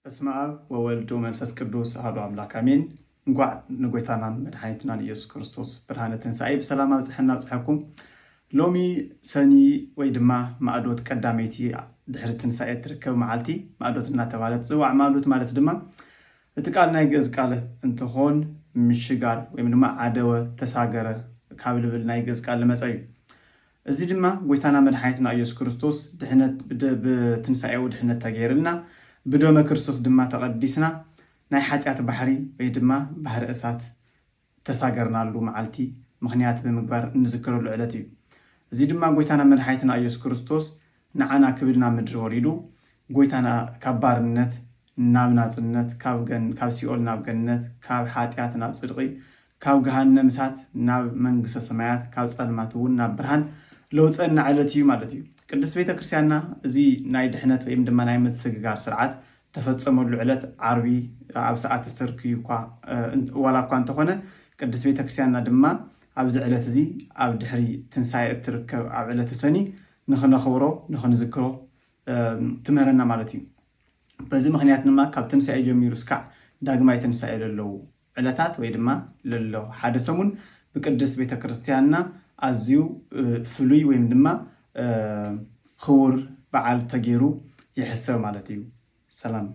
በስመ አብ ወወልድ ወመንፈስ ቅዱስ አሐዱ አምላክ አሜን። እንኳዕ ንጎይታናን መድኃኒትናን ኢየሱስ ክርስቶስ ብርሃነ ትንሣኤ ብሰላም አብጽሐና አብጽሐኩም። ሎሚ ሰኒ ወይ ድማ ማዕዶት ቀዳመይቲ ድሕሪ ትንሣኤ ትርከብ መዓልቲ ማዕዶት እናተባህለት ጽዋዕ ማዕዶት ማለት ድማ እቲ ቃል ናይ ግእዝ ቃል እንትኾን ምሽጋር ወይ ድማ ዓደወ ተሳገረ ካብ ልብል ናይ ግእዝ ቃል ልመጸ እዩ። እዚ ድማ ጎይታና መድኃኒትና ኢየሱስ ክርስቶስ ድሕነት ብትንሣኤው ድሕነት ተገይርልና ብደመ ክርስቶስ ድማ ተቐዲስና ናይ ሓጢአት ባሕሪ ወይ ድማ ባሕሪ እሳት ተሳገርናሉ መዓልቲ ምኽንያት ብምግባር እንዝክረሉ ዕለት እዩ። እዚ ድማ ጎይታና መድኃኒትና ኢየሱስ ክርስቶስ ንዓና ክብልና ምድሪ ወሪዱ ጎይታና ካብ ባርነት ናብ ናጽነት ካብ ሲኦል ናብ ገነት ካብ ሓጢአት ናብ ጽድቂ ካብ ገሃነም እሳት ናብ መንግስተ ሰማያት ካብ ጸልማት እውን ናብ ብርሃን ለውፀና ዕለት እዩ ማለት እዩ። ቅድስት ቤተ ክርስቲያንና እዚ ናይ ድሕነት ወይ ድማ ናይ ምትስግጋር ስርዓት ተፈጸመሉ ዕለት ዓርቢ ኣብ ሰዓት ሰርክ እኳ ዋላ እኳ እንተኾነ ቅድስት ቤተ ክርስቲያንና ድማ ኣብዚ ዕለት እዚ ኣብ ድሕሪ ትንሣኤ እትርከብ ኣብ ዕለት ሰኒ ንኽነኽብሮ ንኽንዝክሮ ትምህረና ማለት እዩ። በዚ ምኽንያት ድማ ካብ ትንሣኤ ጀሚሩ እስካዕ ዳግማይ ትንሣኤ ለለዉ ዕለታት ወይ ድማ ለሎ ሓደ ሰሙን ብቅድስት ቤተ ክርስቲያንና ኣዝዩ ፍሉይ ወይ ድማ ክቡር በዓል ተገይሩ ይሕሰብ ማለት እዩ። ሰላም